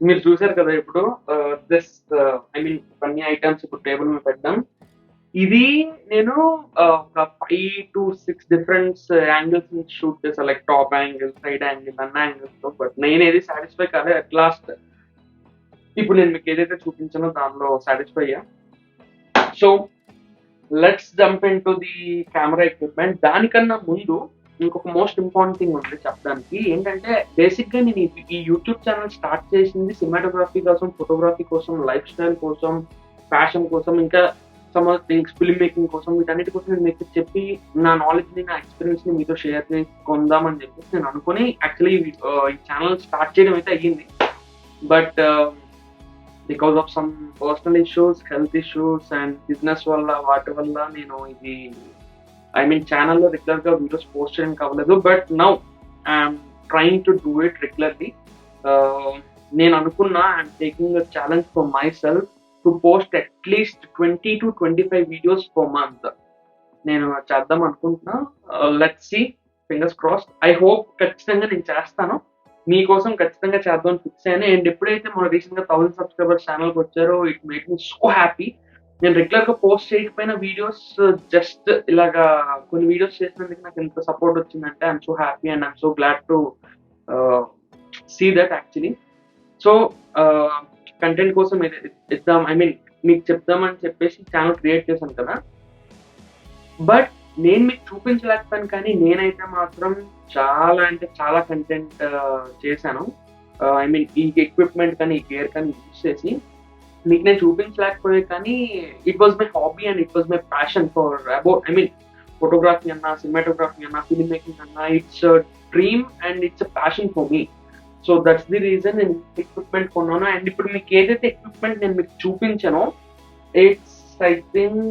మీరు చూసారు కదా ఇప్పుడు దిస్ ఐ మీన్ ఇవన్నీ ఐటమ్స్ ఇప్పుడు టేబుల్ మీద పెట్టాం. ఇది నేను ఒక 5 to 6 డిఫరెంట్ యాంగిల్స్ నుంచి షూట్ చేశా. Like top angle, side angle అన్ని యాంగిల్స్‌తో. బట్ నేనేది సాటిస్ఫై కాలే. అట్ లాస్ట్ ఇప్పుడు నేను మీకు ఏదైతే చూపించానో దానిలో సాటిస్ఫై అయ్యా. So let's jump into the camera equipment. దానికన్నా ముందు ఇంకొక మోస్ట్ ఇంపార్టెంట్ థింగ్ ఉంది చెప్పడానికి. ఏంటంటే బేసిక్‌గా నేను ఈ యూట్యూబ్ ఛానల్ స్టార్ట్ చేసింది సినిమాటోగ్రఫీ కోసం, ఫోటోగ్రఫీ కోసం, లైఫ్ స్టైల్ కోసం, ఫ్యాషన్ కోసం, ఇంకా some other things film making కోసం, వీటన్నిటి కోసం నేను మీకు చెప్పి నా నాలెడ్జ్‌ని, నా ఎక్స్‌పీరియన్స్‌ని మీతో షేర్ చేసుకుందామని చెప్పేసి నేను అనుకుని యాక్చువల్లీ ఈ ఛానల్ స్టార్ట్ చేయడం అయితే అయ్యింది. But because of some personal issues, health issues and business వల్ల వాటి వల్ల నేను ఇది ఐ మీన్ ఛానల్లో రెగ్యులర్గా వీడియోస్ పోస్ట్ చేయడానికి అవ్వలేదు. But now I'm trying to do it regularly. నేను అనుకున్నా I'm taking a challenge for myself to post at least 20 to 25 videos per month. నేను చేద్దాం అనుకుంటున్నా. Let's see, fingers crossed. I hope ఖచ్చితంగా నేను చేస్తాను. మీకోసం ఖచ్చితంగా చేద్దామని ఫిక్స్ అయ్యాను. అండ్ ఎప్పుడైతే మన రీసెంట్గా 1000 సబ్స్క్రైబర్స్ ఛానల్కి వచ్చారో it make me so happy. నేను రెగ్యులర్గా పోస్ట్ చేయకపోయిన వీడియోస్ జస్ట్ ఇలాగా కొన్ని వీడియోస్ చేసినందుకు నాకు ఎంత సపోర్ట్ వచ్చిందంటే I'm so happy and I'm so glad to see that actually. So content కోసం ఇద్దాం, ఐ మీన్ మీకు చెప్దామని చెప్పేసి ఛానల్ క్రియేట్ చేశాను కదా. బట్ నేను మీకు చూపించలేకపోయాను, కానీ నేనైతే మాత్రం చాలా అంటే చాలా కంటెంట్ చేశాను. ఐ మీన్ ఈ ఎక్విప్మెంట్ కానీ ఈ గేర్ కానీ యూజ్ చేసి మీకు నేను చూపించలేకపోయే, కానీ it was my hobby and it was my passion for about I mean photography అన్నా, సినిమాటోగ్రఫీ అన్నా, ఫిల్మ్ మేకింగ్ అన్నా, it's dream and it's a passion for me. So that's the reason నేను ఎక్విప్మెంట్ కొన్నాను. అండ్ ఇప్పుడు మీకు ఏదైతే equipment నేను మీకు చూపించానో it's I think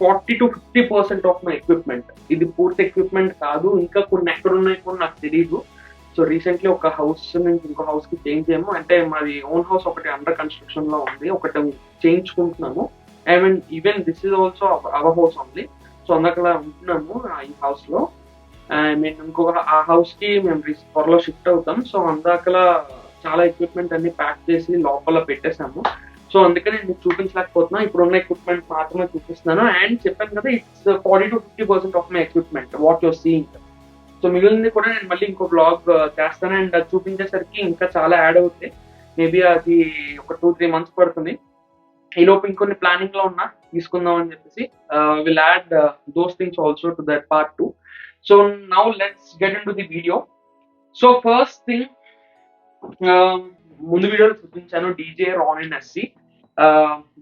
40 to 50% of my equipment. ఇది పూర్తి ఎక్విప్మెంట్ కాదు, ఇంకా కొన్ని ఎక్కడ ఉన్నాయి కూడా నాకు తెలియదు. సో రీసెంట్లీ ఒక హౌస్ నుంచి ఇంకో హౌస్ కి చేంజ్ చేయము, అంటే మాది ఓన్ హౌస్ ఒకటి అండర్ కన్స్ట్రక్షన్ లో ఉంది, ఒకటి చేయించుకుంటున్నాము. I mean even this is also our house only. So అందుకలా ఉంటున్నాము ఈ హౌస్ లో. ఐ మీన్ ఇంకొక ఆ హౌస్ కి మేము త్వరలో షిఫ్ట్ అవుతాం. సో అందాకలా చాలా ఎక్విప్మెంట్ అన్ని ప్యాక్ చేసి లోపల పెట్టేసాము. సో అందుకని నేను మీకు చూపించలేకపోతున్నా, ఇప్పుడు ఉన్న ఎక్విప్మెంట్ మాత్రమే చూపిస్తున్నాను. అండ్ చెప్పాను కదా, it's 40 to 50% of my equipment what your seeing. So మిగిలింది కూడా నేను మళ్ళీ ఇంకో బ్లాగ్ చేస్తాను. అండ్ అది చూపించేసరికి ఇంకా చాలా యాడ్ అవుతాయి. మేబీ అది ఒక 2-3 months పడుతుంది. ఈలోపు ఇంకొన్ని ప్లానింగ్ లో ఉన్నా తీసుకుందాం అని చెప్పేసి will add those things also to that part 2. So now let's get into the video. So first thing, ముందు వీడియోలో చూపించాను DJ Ronin SC.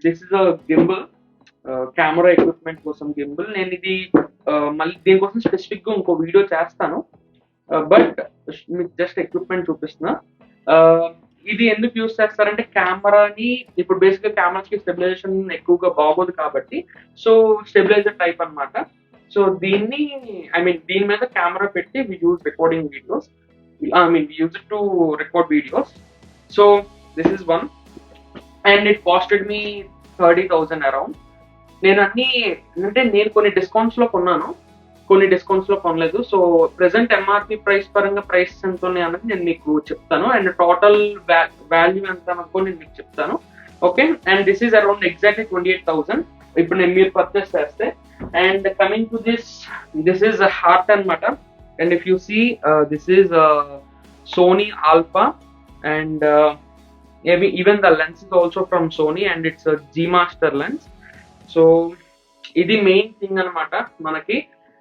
This is a gimbal, camera equipment కోసం గింబల్. నేను ఇది మళ్ళీ దీనికోసం స్పెసిఫిక్ గా ఇంకో వీడియో చేస్తాను. బట్ మీకు జస్ట్ ఎక్విప్మెంట్ చూపిస్తున్నా. ఇది ఎందుకు యూస్ చేస్తారంటే కెమెరాని ఇప్పుడు బేసిక్ గా కెమెరాస్ కి స్టెబిలైజేషన్ ఎక్కువగా బాగోదు కాబట్టి, సో స్టెబిలైజర్ టైప్ అన్నమాట. సో దీన్ని ఐ మీన్ దీని మీద కెమెరా పెట్టి we use recording videos. I mean, we use it to record videos. So this is one, and it costed me 30,000 around. నేను అన్ని అంటే నేను కొన్ని డిస్కౌంట్స్ లో కొన్నాను, కొన్ని డిస్కౌంట్స్ లో కొనలేదు. సో ప్రెసెంట్ ఎంఆర్పి ప్రైస్ పరంగా ప్రైస్ ఎంత ఉన్నాయి అన్నది నేను మీకు చెప్తాను. అండ్ టోటల్ వాల్యూ ఎంత అనుకో నేను మీకు చెప్తాను. Okay, and this is around exactly 28,000 ఇప్పుడు నేను మీరు పర్చేస్ చేస్తే. And coming to this is heart అన్నమాట. And if you see, this is Sony Alpha, and even the lens is also from Sony, and it's a G Master lens. So ఇది main thing అనమాట మనకి.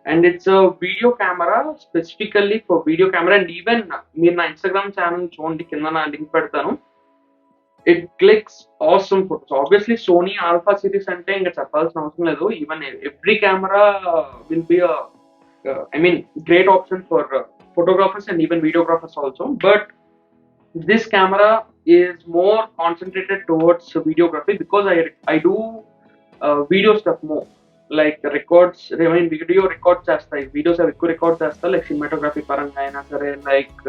And it's video camera, specifically for video camera. And even మీరు నా Instagram channel చూడండి, కింద నా link పెడతాను. It clicks awesome photos. Obviously Sony Alpha series అంటే ఇంకా చెప్పాల్సిన అవసరం లేదు. Even every camera will be I mean, great option for photographers and even videographers also. But this camera is more concentrated towards videography because I do video stuff more. Like records, I mean, video records చేస్తాయి, videos అవి ఎక్కువ record చేస్తా. Like cinematography పరంగా అయినా సరే, like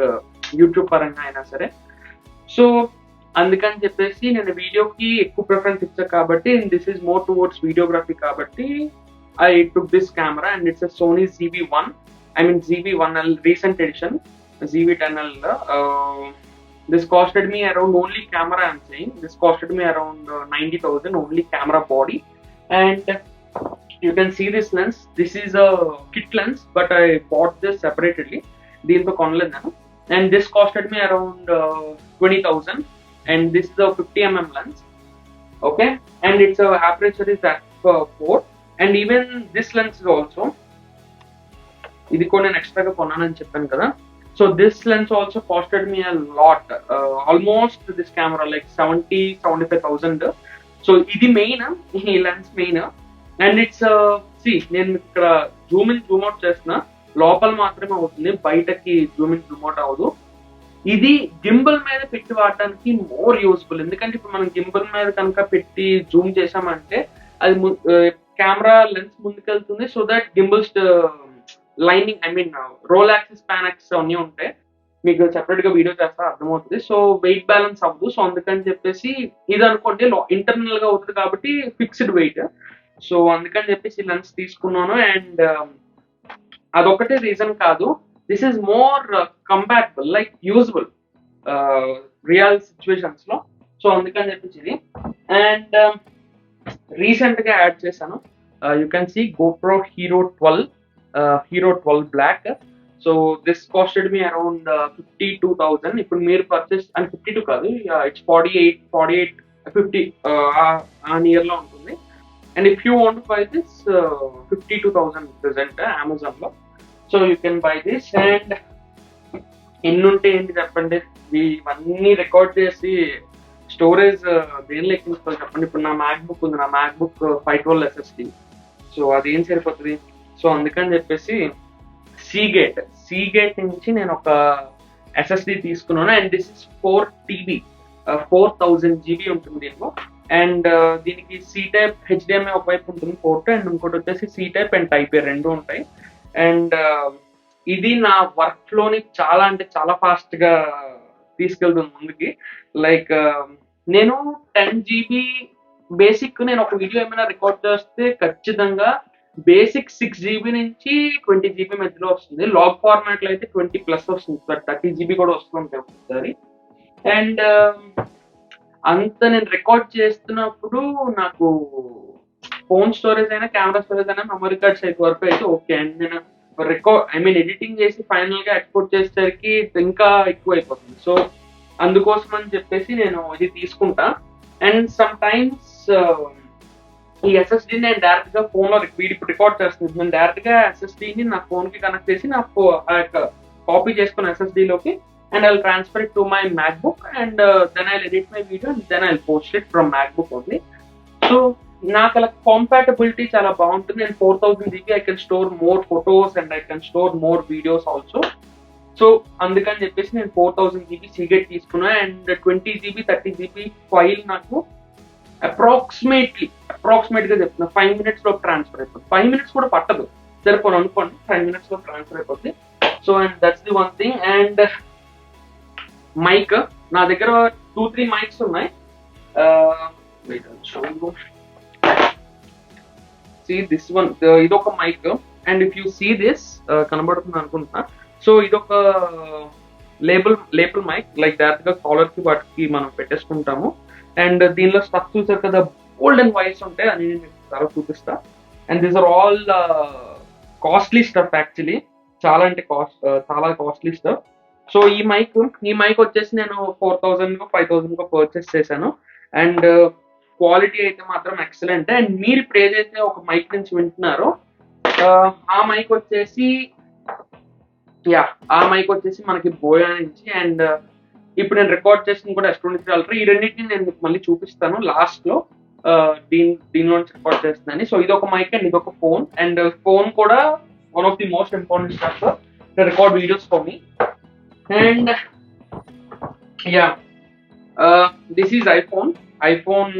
YouTube పరంగా అయినా సరే. సో అందుకని చెప్పేసి నేను వీడియోకి ఎక్కువ ప్రిఫరెన్స్ ఇచ్చా కాబట్టి, this is more towards videography కాబట్టి I took this camera, and it's a Sony ZV-1. I mean ZV-1L recent edition, ZV-10L. This costed me around only camera. I'm saying this costed me around 90,000 only camera body, and you can see this lens. This is a kit lens, but I bought this separately. దీంతో కొనలేదు, and this costed me around 20,000, and this is a 50 mm lens. Okay, and its aperture is at 4, and even this lens is also, ఇది కూడా నేను ఎక్స్ట్రాగా కొన్నానని చెప్పాను కదా. So this lens also costed me a lot, almost this camera like 75,000. So ఇది main, ఈ lens main. And it's నేను ఇక్కడ జూమ్ ఇన్ జూమ్ అవుట్ చేస్తున్నా, లోపల మాత్రమే అవుతుంది, బయటకి జూమ్ ఇన్ జూమ్ అవుట్ అవ్వదు. ఇది గింబల్ మీద పెట్టి వాడడానికి మోర్ యూస్ఫుల్, ఎందుకంటే ఇప్పుడు మనం గింబల్ మీద కనుక పెట్టి జూమ్ చేసామంటే అది కెమెరా లెన్స్ ముందుకెళ్తుంది, so that gimbals lining, I mean roll axis pan axis అన్నీ ఉంటాయి. మీకు సెపరేట్ గా వీడియో చేస్తా అర్థమవుతుంది. సో వెయిట్ బ్యాలెన్స్ అవ్వదు. సో అందుకని చెప్పేసి ఇది అనుకోండి ఇంటర్నల్ గా అవుతుంది కాబట్టి ఫిక్స్డ్ వెయిట్. సో అందుకని చెప్పేసి లెన్స్ తీసుకున్నాను. అండ్ అదొకటే రీజన్ కాదు, this is more compatible, like usable real situations లో. సో అందుకని చెప్పేసి ఇది. అండ్ రీసెంట్ గా యాడ్ చేశాను, you can see GoPro Hero 12 Black. So this costed me around 52,000. ఇప్పుడు మీరు పర్చేస్ అని 52 కాదు, ఇట్స్ 48, 50 ఆ నియర్ లో ఉంటుంది. And if you want buy this 52,000 present Amazon లో. So you can buy this. And ఎన్ని ఉంటే ఏంటి చెప్పండి, ఇవన్నీ రికార్డ్ చేసి స్టోరేజ్ దేని లెక్కించుకోవాలి చెప్పండి. ఇప్పుడు నా మ్యాక్బుక్ ఉంది, నా మ్యాక్బుక్ 512 SSD. సో అదేం సరిపోతుంది. సో అందుకని చెప్పేసి సీగేట్ నుంచి నేను ఒక SSD తీసుకున్నాను. And this is 4 TB, 4000 GB ఉంటుంది దీంట్లో. అండ్ దీనికి C టైప్ HDMI ఒకవైపు ఉంటుంది పోర్ట్, అండ్ ఇంకోటి వచ్చేసి C type and type A రెండు ఉంటాయి. అండ్ ఇది నా వర్క్ ఫ్లోని చాలా అంటే చాలా ఫాస్ట్ గా తీసుకెళ్తుంది ముందుకి. లైక్ నేను 10 GB బేసిక్, నేను ఒక వీడియో ఏమైనా రికార్డ్ చేస్తే ఖచ్చితంగా బేసిక్ 6 GB నుంచి 20 GB మధ్యలో వస్తుంది. లాగ్ ఫార్మాట్ లో అయితే 20+ వస్తుంది, 30 GB కూడా వస్తుంటాయి ఒకసారి. అండ్ అంత నేను రికార్డ్ చేస్తున్నప్పుడు నాకు ఫోన్ స్టోరేజ్ అయినా కెమెరా స్టోరేజ్ అయినా మెమరీ కార్డ్ సైజ్ వరకు అయితే ఓకే. అండ్ నేను ఎడిటింగ్ చేసి ఫైనల్ గా ఎక్స్పోర్ట్ చేసేసరికి ఇంకా ఎక్కువ అయిపోతుంది. సో అందుకోసం అని చెప్పేసి నేను ఇది తీసుకుంటా. అండ్ సమ్ టైమ్స్ ఈ SSD నేను డైరెక్ట్ గా ఫోన్ లో ఇప్పుడు రికార్డ్ చేస్తున్నాను, నేను డైరెక్ట్ గా SSD ని నా ఫోన్ కి కనెక్ట్ చేసి నా కాపీ చేసుకున్న SSD లోకి, and I'll transfer it to my MacBook, and then I'll edit my video, and then I'll post it from MacBook only. So నాకు అలా కాంపాటబిలిటీ చాలా బాగుంటుంది. And 4000 GB I can store more photos and I can store more videos also. So అందుకని చెప్పేసి నేను 4000 GB Seagate తీసుకున్నా. And 20 GB 30 GB file నాకు approximate గా చెప్తున్నా 5 minutes లో ట్రాన్స్ఫర్ అయిపోతుంది. 5 minutes కూడా పట్టదు, సరిపోను అనుకోండి, 5 minutes లో ట్రాన్స్ఫర్ అయిపోతుంది. So and that's the one thing. And mic, నా దగ్గర 2-3 మైక్స్ ఉన్నాయి. See this one, ఇదొక mic. And if you see this కనబడుతుంది అనుకుంటున్నా. సో ఇదొక లేబుల్ మైక్, లైక్ డైరెక్ట్ గా కాలర్ కి వాటికి మనం పెట్టేసుకుంటాము. అండ్ దీనిలో స్టఫ్ చూసారు కదా, గోల్డెన్ వైర్స్ ఉంటాయి, అని నేను తర్వాత చూపిస్తా. And these are all costly stuff, actually చాలా అంటే చాలా కాస్ట్లీ స్టఫ్. సో ఈ మైక్ వచ్చేసి నేను 4,000-5,000 పర్చేస్ చేశాను. అండ్ క్వాలిటీ అయితే మాత్రం ఎక్సలెంట్. అండ్ మీరు ఇప్పుడు ఏదైతే ఒక మైక్ నుంచి వింటున్నారో ఆ మైక్ వచ్చేసి మనకి బోయా నుంచి. అండ్ ఇప్పుడు నేను రికార్డ్ చేసింది కూడా S23 Ultra. ఈ రెండింటిని నేను మళ్ళీ చూపిస్తాను లాస్ట్ లో, దీనిలో నుంచి రికార్డ్ చేస్తున్నాను. సో ఇదొక మైక్ అండ్ ఇదొక ఫోన్. అండ్ ఫోన్ కూడా one of the most important stuff to record videos for me. And this is iPhone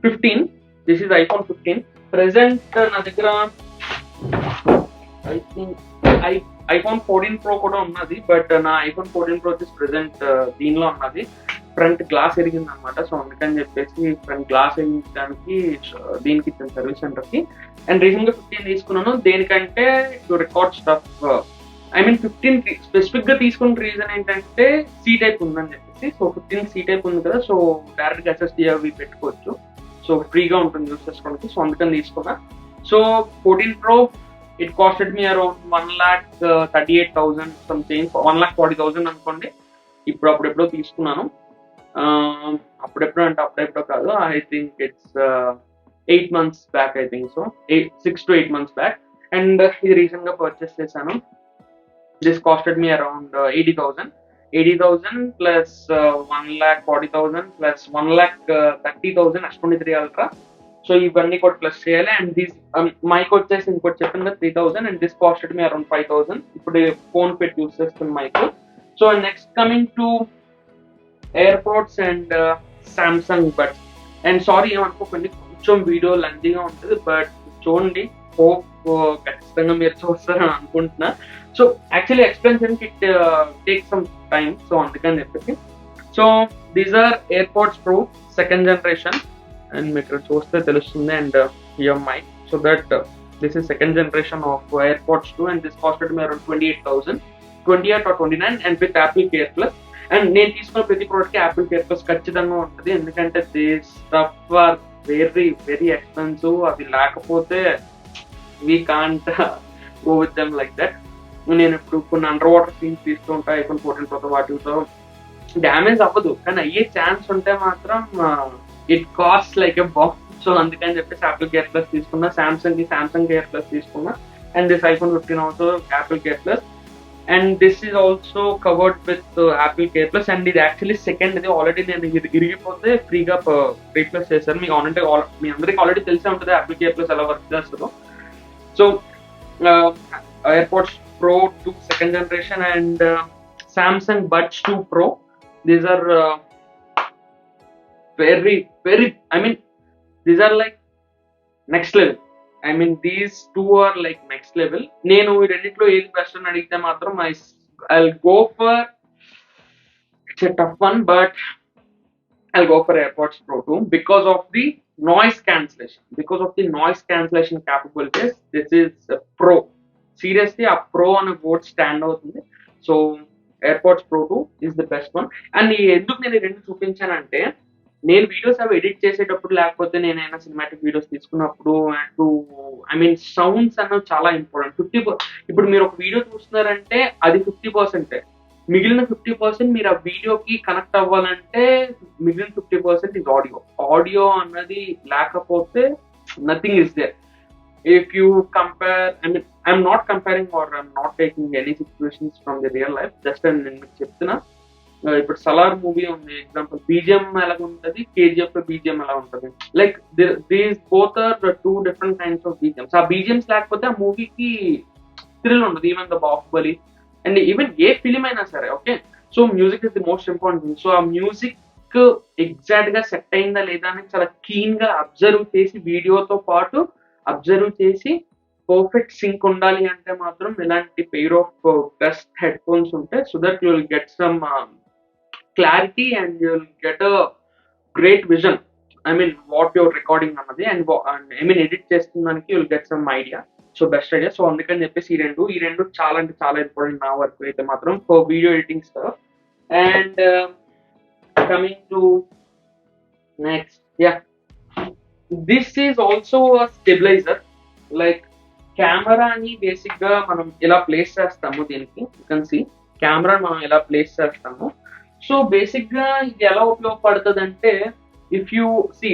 15. This is iPhone 15. Present నా దగ్గర ఐ థింక్ iPhone 14 Pro కూడా ఉన్నది, బట్ నా iPhone 14 Pro వచ్చేసి present దీనిలో ఉన్నది. ఫ్రంట్ గ్లాస్ ఎరిగింది అనమాట. సో అందుకని చెప్పేసి ఫ్రంట్ గ్లాస్ ఎరిగించడానికి దీనికి ఇచ్చిన సర్వీస్ సెంటర్ కి. అండ్ రీసెంట్ గా 15 తీసుకున్నాను, దేనికంటే to record stuff. I mean 15 specific గా తీసుకున్న రీజన్ ఏంటంటే సి టైప్ ఉందని చెప్పేసి. సో 15 సి టైప్ ఉంది కదా, సో డైరెక్ట్ గా ఎస్ఎస్డి అవి పెట్టుకోవచ్చు, సో ఫ్రీగా ఉంటుంది యూస్ చేసుకోవడానికి. సో అందుకని తీసుకున్నా. So 14 Pro it costed me around 1,38,000 some change, 1,40,000 అనుకోండి. ఇప్పుడు అప్పుడెప్పుడో తీసుకున్నాను. అప్పుడెప్పుడో అంటే అప్పుడెప్పుడో కాదు, I think it's 8 months back, I think so 6 to 8 months back. And ఇది రీసెంట్ గా పర్చేస్ చేశాను. This costed me around 80,000 plus 1,40,000 plus 1,30,000 S23 Ultra. So ఇవన్నీ కూడా ప్లస్ చేయాలి. అండ్ దిస్ మైక్ వచ్చేసి ఇంకోటి చెప్పిన 3,000 and this costed me around 5,000. ఇప్పుడు ఫోన్ పెట్టి యూస్ చేస్తున్న mic. So next coming to AirPods and Samsung buds. And sorry ఏమనుకోకండి, కొంచెం వీడియో లెంతీగా ఉంటుంది, బట్ చూడండి, హోప్ ఖచ్చితంగా మీరు చూస్తారని అనుకుంటున్నా. సో యాక్చువల్లీ ఎక్స్ప్లెయిన్ చేయడానికి it take some time, so అందుకని చెప్పేసి. So these are AirPods Pro second generation, and మీకు చూస్తే తెలుస్తుంది. And EMI, so that this is second generation of AirPods 2 and this costed me around 28,000, 28 or 29 and with Apple care plus. And నేను తీసుకున్న ప్రతి product కి Apple care plus ఖచ్చితంగా ఉంటుంది, ఎందుకంటే this stuff are very very expensive. అవి లేకపోతే we can't go with them like that. నేను ఇప్పుడు కొన్ని అండర్ వాటర్ సీన్స్ తీసుకుంటా, ఐఫోన్ 14 Pro వాటితో డ్యామేజ్ అవ్వదు, కానీ అయ్యే ఛాన్స్ ఉంటే మాత్రం it cost like a bomb. So అందుకని చెప్పేసి యాపిల్ కేర్ ప్లస్ తీసుకున్నా, సామ్సంగ్ కేర్ ప్లస్ తీసుకున్నా. And this iPhone 15 also Apple care plus. And this is also covered with Apple care plus. And ఇది యాక్చువల్లీ సెకండ్, ఇది already నేను ఇది ఇరిగిపోతే ఫ్రీగా replace చేశాను. మీకు ఆల్రెడీ మీ అందరికి ఆల్రెడీ తెలిసే ఉంటుంది యాపిల్ కేర్ ప్లస్ ఎలా వర్క్ చేస్తుందో. So airports Pro 2 second generation and Samsung Buds 2 Pro. These are very, I mean, these are like next level. I mean, these two are like next level. నేను ఈ రెండిట్లో ఏది best అని అడిగితే మాత్రం I'll go for, it's a tough one, but I'll go for AirPods Pro 2 because of the noise cancellation capabilities. This is a Pro. Seriously ఆ pro అనే word stand అవుతుంది. So airports Pro 2 is the best one. And ఎందుకు నేను రెండు చూపించానంటే, నేను videos అవి edit చేసేటప్పుడు, లేకపోతే నేనైనా సినిమాటిక్ వీడియోస్ తీసుకున్నప్పుడు, ఐ మీన్ సౌండ్స్ అన్నవి చాలా ఇంపార్టెంట్. 50, ఇప్పుడు మీరు ఒక వీడియో చూస్తున్నారంటే అది 50%, మిగిలిన 50% మీరు ఆ వీడియోకి కనెక్ట్ అవ్వాలంటే మిగిలిన 50% ఇస్ ఆడియో అన్నది లేకపోతే nothing is there. If you compare, I mean, I'm not comparing or I'm not taking any situations from the real life, just నేను మీకు చెప్తున్నా. ఇప్పుడు సలార్ మూవీ ఉంది ఎగ్జాంపుల్, బీజిఎం ఎలా ఉంటుంది, కేజీఎఫ్ బీజిఎం ఎలా ఉంటుంది, like these both are 2 different kinds of BGMs. ఆ బీజిఎమ్స్ లేకపోతే ఆ మూవీకి థ్రిల్ ఉండదు, even the Baahubali and even ఏ ఫిలిం అయినా సరే. Okay, so music is the most important. So ఆ మ్యూజిక్ ఎగ్జాక్ట్ గా సెట్ అయిందా లేదా అని చాలా కీన్ గా అబ్జర్వ్ చేసి, వీడియోతో పాటు అబ్జర్వ్ చేసి పర్ఫెక్ట్ సింక్ ఉండాలి అంటే మాత్రం ఇలాంటి pair of best headphones ఉంటే, so that you will get some clarity and you will get a great vision. I mean what your recording అన్నది, అండ్ ఐ మీన్ ఎడిట్ చేస్తున్నందుకు you will get some idea. So best idea. So అందుకని చెప్పేసి ఈ రెండు చాలా అంటే చాలా important నా వర్క్ అయితే మాత్రం for video editing stuff. And coming to next, this is also stabiliser. Like కెమెరాని బేసిక్ గా మనం ఇలా ప్లేస్ చేస్తాము, దీనికి యూ కెన్ సీ కెమెరా మనం ఎలా ప్లేస్ చేస్తాము. సో బేసిక్ గా ఇది ఎలా ఉపయోగపడుతుంది అంటే, ఇఫ్ యూ సీ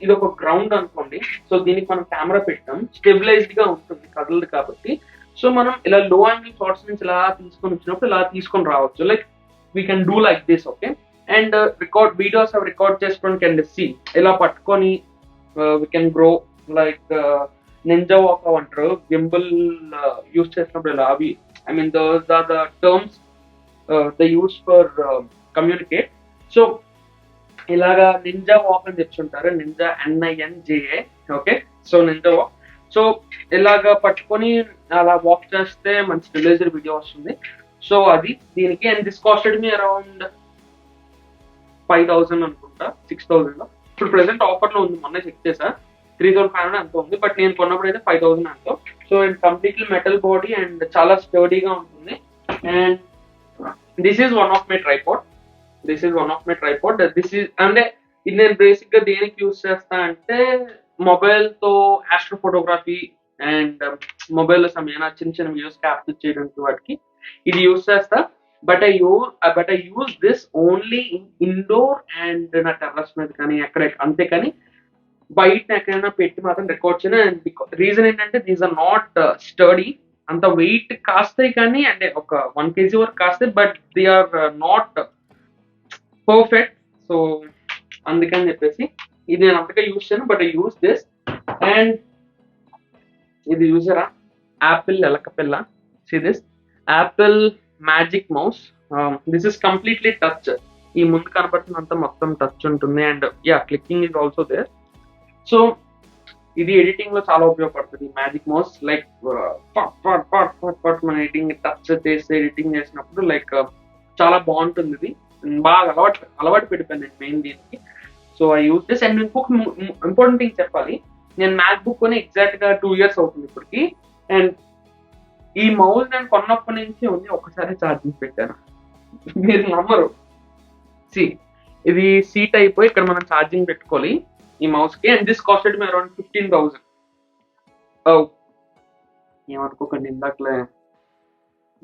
ఇది ఒక గ్రౌండ్ అనుకోండి. సో దీనికి మనం కెమెరా పెట్టాం, స్టెబిలైజ్డ్ గా ఉంటుంది, కదలదు కాబట్టి. సో మనం ఇలా లో యాంగిల్ షాట్స్ నుంచి ఇలా తీసుకొని వచ్చినప్పుడు ఇలా తీసుకొని రావచ్చు. Like we can do like this. Okay, and videos అవి రికార్డ్ చేసుకోవడానికి అండ్ సీ ఇలా పట్టుకొని we can grow like ninja walk అంటారు, గింబల్ యూస్ చేసినప్పుడు ఇలా అవి, I mean those are the terms they use for communicate. So ఇలాగా ninja walk అని చెప్తుంటారు, ninja NINJA. Okay, so ninja walk. So ఇలాగా పట్టుకొని అలా వాక్ చేస్తే మంచి రిలేజర్ వీడియో వస్తుంది. సో అది దీనికి. And this costed me around 5,000 అనుకుంటా, 6,000 లో. ఇప్పుడు ప్రెసెంట్ ఆఫర్ లో ఉంది, మొన్న చెక్ చేసా 3,500 అంత ఉంది, బట్ నేను కొన్నప్పుడు అయితే 5,000 అంతో. సో ఇది కంప్లీట్లీ మెటల్ బాడీ అండ్ చాలా స్టర్డీగా ఉంటుంది. And this is one of my tripod. This is అంటే ఇది నేను బేసిక్ గా దేనికి యూస్ చేస్తా అంటే మొబైల్ తో ఆస్ట్రో ఫోటోగ్రఫీ అండ్ మొబైల్ లో సమయాన చిన్న చిన్న వీడియోస్ క్యాప్చర్ చేయడానికి వాటికి ఇది యూస్ చేస్తా. But I use this only in indoor and నా టెర్రస్ మీద కానీ ఎక్కడ అంతే, కానీ బయట ఎక్కడైనా పెట్టి మాత్రం రికార్డ్ చేయను. రీజన్ ఏంటంటే దీస్ ఆర్ నాట్ స్టడీ, అంత వెయిట్ కాస్తాయి కానీ అంటే ఒక 1 kg వరకు కాస్తాయి, but they are not perfect. So అందుకని చెప్పేసి ఇది నేను అంతగా యూస్ చేయను, but I use this. And ఇది చూసారా, యాపిల్ ఎలకపిల్ల. See this Apple magic mouse. This is completely touch. ఈ ముందు కనబడుతున్నంత మొత్తం టచ్ ఉంటుంది. And yeah, clicking is also there. So ఇది ఎడిటింగ్ లో చాలా ఉపయోగపడుతుంది మ్యాజిక్ మౌస్. లైక్ మన ఎడిటింగ్ టచ్ చేసి ఎడిటింగ్ చేసినప్పుడు లైక్ చాలా బాగుంటుంది. ఇది బాగా అలవాటు పెడిపోయింది మెయిన్ దీనికి. So I use this. And ఇంకొక ఇంపార్టెంట్ థింగ్ చెప్పాలి, నేను మ్యాక్ బుక్ కొని ఎగ్జాక్ట్ గా 2 years అవుతుంది ఇప్పటికి. అండ్ ఈ మౌస్ నేను కొన్నప్పటి నుంచి ఉంది, ఒకసారి ఛార్జింగ్ పెట్టాను. మీరు నమ్మరు. సి ఇది సీట్ అయిపోయి ఇక్కడ మనం ఛార్జింగ్ పెట్టుకోవాలి ఈ మౌస్ కి. And this costed me around 15,000. ఏమనుకోకండి, ఇందాకలే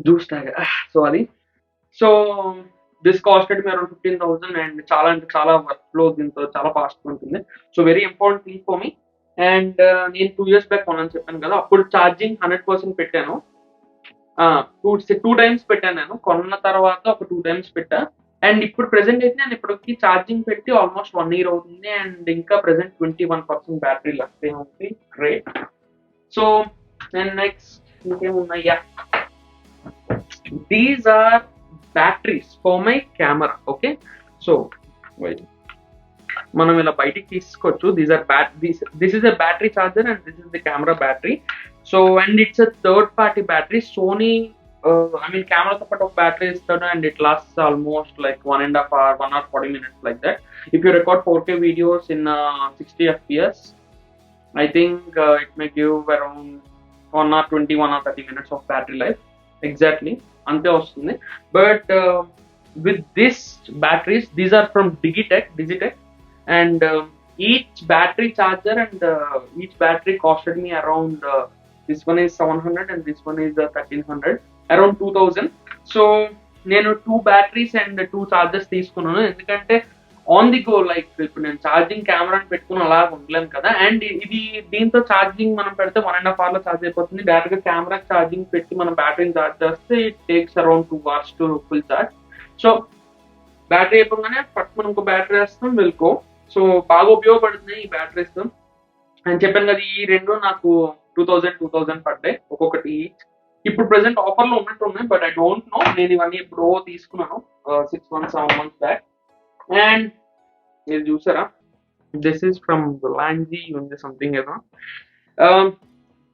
జ్యూస్ తాగా, సో అది. So this costed me around 15,000 and చాలా అంటే చాలా వర్క్ ఫ్లో దీంతో చాలా ఫాస్ట్ ఉంటుంది. So very important thing for me. And నేను 2 years బ్యాక్ కొనని చెప్పాను కదా, అప్పుడు ఛార్జింగ్ 100% పెట్టాను. టూ టైమ్స్ పెట్టాను నేను కొన్న తర్వాత, ఒక 2 times పెట్టా. అండ్ ఇప్పుడు ప్రెసెంట్ అయితే నేను ఇప్పటికి ఛార్జింగ్ పెట్టి ఆల్మోస్ట్ 1 year అవుతుంది. అండ్ ఇంకా ప్రెసెంట్ 21% బ్యాటరీ లెఫ్ట్ ఉంది. గ్రేట్. సో అండ్ నెక్స్ట్ ఇంకేమున్నాయా, these are batteries for my camera. Okay, so మనం ఇలా బయటికి తీసుకోవచ్చు. This is a battery charger and this is the camera battery. So and it's a third party battery. Sony కెమెరాతో పాటు ఒక battery ఇస్తాడు and it last almost like 1.5 hour, 1 hour 40 minutes like that. If you record 4K videos in 60 FPS, I think it may give around 1 hour 20, 1 hour 30 minutes of battery life. Exactly ante vastundi. But with this batteries, these are from Digitech, and each battery charger and each battery costed me around this one is 700 and this one is 1300, around 2000. So నేను 2 batteries and 2 chargers తీసుకున్నాను, ఎందుకంటే on the go like ఇప్పుడు నేను charging కెమెరాని పెట్టుకుని అలా ఉండలేను కదా. అండ్ ఇది దీంతో ఛార్జింగ్ మనం పెడితే 1.5 hour లో ఛార్జ్ అయిపోతుంది. డైరెక్ట్ గా కెమెరా ఛార్జింగ్ పెట్టి మనం బ్యాటరీని ఛార్జ్ చేస్తే it takes around 2 hours to full charge. So battery అయిపోగానే ఫస్ట్ మనం ఇంకో బ్యాటరీ వేస్తాం, వెళ్ళుకో. సో బాగా ఉపయోగపడుతున్నాయి ఈ బ్యాటరీస్. అని చెప్పాను కదా, ఈ రెండు నాకు 2000 పడ్డాయి ఒక్కొక్కటి ఈచ్. ఇప్పుడు ప్రెసెంట్ ఆఫర్ లో ఉన్నట్టు ఉన్నాయి, బట్ ఐ డోంట్ నో. నేను ఇవన్నీ ఎప్పుడో తీసుకున్నాను 6 months 7 months బ్యాక్. అండ్ మీరు చూసారా, దిస్ ఈస్ ఫ్రమ్ లాంజీ ఉంది సంథింగ్ ఏదో.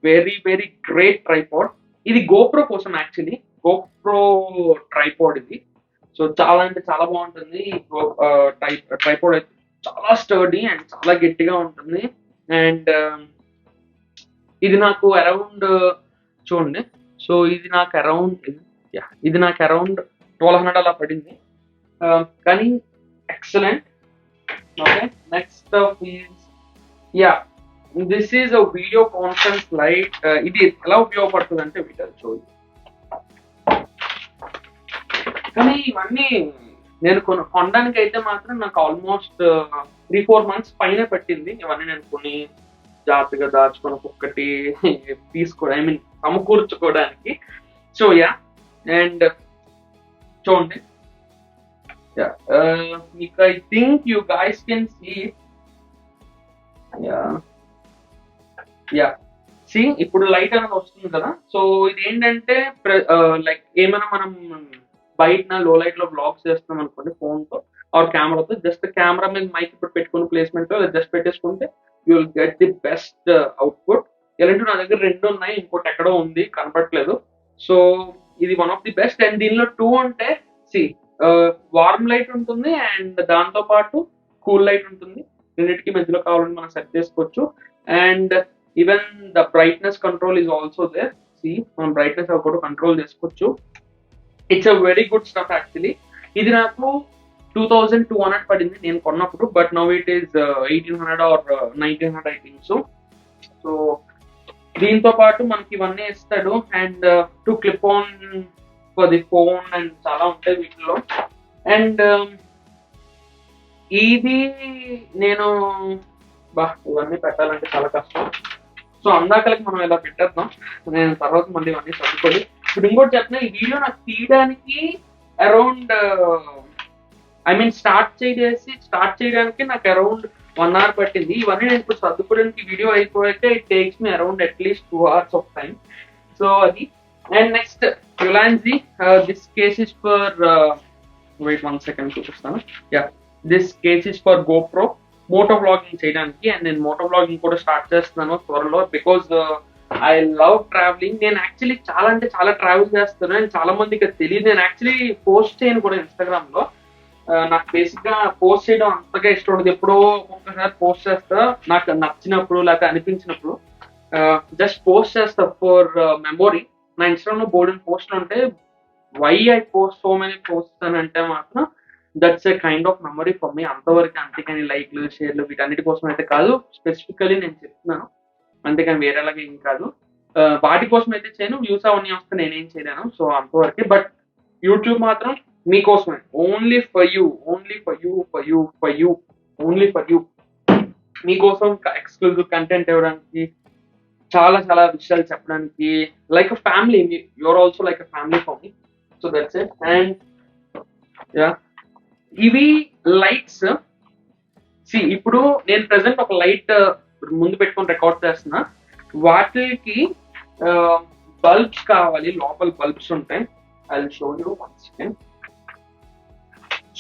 Very very great tripod. ఇది గోప్రో కోసం, యాక్చువల్లీ గోప్రో ట్రైపాడ్ ఇది. సో చాలా అంటే చాలా బాగుంటుంది. ట్రైపాడ్ అయితే చాలా స్టర్డీ అండ్ చాలా గట్టిగా ఉంటుంది. అండ్ ఇది నాకు అరౌండ్ చూడండి, సో ఇది నాకు అరౌండ్ 1200 అలా పడింది. కానీ excellent. Okay, next is this is a video conference light. ఇది ఎలా ఉపయోగపడుతుంది అంటే వీడియో చూడండి. కానీ ఇవన్నీ నేను కొనడానికి అయితే మాత్రం నాకు ఆల్మోస్ట్ 3-4 months పైన పెట్టింది. ఇవన్నీ నేను కొన్ని జాగ్రత్తగా దాచుకొని ఒక్కొక్కటి తీసుకోవడం, సమకూర్చుకోవడానికి. సో అండ్ చూడండి, మీకు I think you guys can see. See ఇప్పుడు లైట్ అనేది వస్తుంది కదా. సో ఇది ఏంటంటే లైక్ ఏమైనా మనం బయట లో లైట్ లో బ్లాగ్స్ చేస్తున్నాం అనుకోండి ఫోన్ తో ఆర్ కెమెరాతో, జస్ట్ కెమెరా మీద మైక్ ఇప్పుడు పెట్టుకుని ప్లేస్మెంట్ జస్ట్ పెట్టేసుకుంటే you will get the best output. ఎలాంటి నా దగ్గర 2 ఉన్నాయి, ఇంకోటి ఎక్కడో ఉంది కనపట్లేదు. సో ఇది one of the best. And దీనిలో 2 అంటే వార్మ్ లైట్ ఉంటుంది అండ్ దాంతో పాటు కూల్ లైట్ ఉంటుంది. రెండింటికి మధ్యలో కావాలని మనం సెట్ చేసుకోవచ్చు. And even the brightness control is also there. మనం బ్రైట్నెస్ కూడా కంట్రోల్ చేసుకోవచ్చు. It's a very good stuff actually. ఇది నాకు 2200 పడింది నేను కొన్నప్పుడు, but now it is 1800 or 1900 I think so. So దీంతో పాటు మనకి ఇవన్నీ ఇస్తాడు, and to clip on for the phone and చాలా ఉంటాయి వీటిలో. అండ్ ఇది నేను ఇవన్నీ పెట్టాలంటే చాలా కష్టం. సో అందాకలకి మనం ఇలా పెట్టేద్దాం, నేను తర్వాత మళ్ళీ ఇవన్నీ చదువుకోవాలి. ఇప్పుడు ఇంకోటి చెప్పిన, ఈ వీడియో నాకు తీయడానికి అరౌండ్ స్టార్ట్ చేయడానికి నాకు అరౌండ్ 1 hour పట్టింది. ఇవన్నీ నేను ఇప్పుడు చదువుకోవడానికి వీడియో అయిపోయాక it takes me around at least 2 hours of time. So అది. And next Ulanzi, this case is for wait 1 second చూపిస్తాను. This case is for GoPro moto vlogging చేయడానికి. అండ్ నేను మోటో వ్లాగింగ్ కూడా స్టార్ట్ చేస్తున్నాను త్వరలో, బికాజ్ ఐ లవ్ ట్రావెలింగ్. నేను actually చాలా అంటే చాలా ట్రావెల్ చేస్తాను, అండ్ చాలా మందికి అది తెలియదు. నేను యాక్చువల్లీ పోస్ట్ చేయను కూడా ఇన్స్టాగ్రామ్ లో. నాకు బేసిక్ గా పోస్ట్ చేయడం అంతగా ఇష్టం ఉండదు. ఎప్పుడో ఒక్కసారి పోస్ట్ చేస్తా, నాకు నచ్చినప్పుడు లేకపోతే అనిపించినప్పుడు జస్ట్ పోస్ట్ చేస్తా ఫర్ మెమొరీ. నా ఇన్స్టాగ్రామ్ లో బోర్డెన్ పోస్ట్లు ఉంటే, why I post so many post అని అంటే మాత్రం that's a kind of memory for me. అంతవరకు, అంతేకాని లైక్లు షేర్లు వీటన్నిటి కోసం అయితే కాదు. స్పెసిఫికలీ నేను చెప్తున్నాను, అంతేకాని వేరేలాగా ఏం కాదు. వాటి కోసం అయితే చేయను, వ్యూస్ అవన్నీ వస్తే నేనేం చేయలేను. సో అంతవరకే. బట్ యూట్యూబ్ మాత్రం మీకోసమే, only for you, only for you, for you, for you, only for you. మీకోసం ఎక్స్క్లూజివ్ కంటెంట్ ఇవ్వడానికి, చాలా చాలా విషయాలు చెప్పడానికి, like a family. You're also like a family for me. So that's it. And ఇవి lights. ఇప్పుడు నేను ప్రెసెంట్ ఒక లైట్ ముందు పెట్టుకొని రికార్డ్ చేస్తున్నా. వాటికి బల్బ్స్ కావాలి, లోపల బల్బ్స్ ఉంటాయి. I will show you 1 second.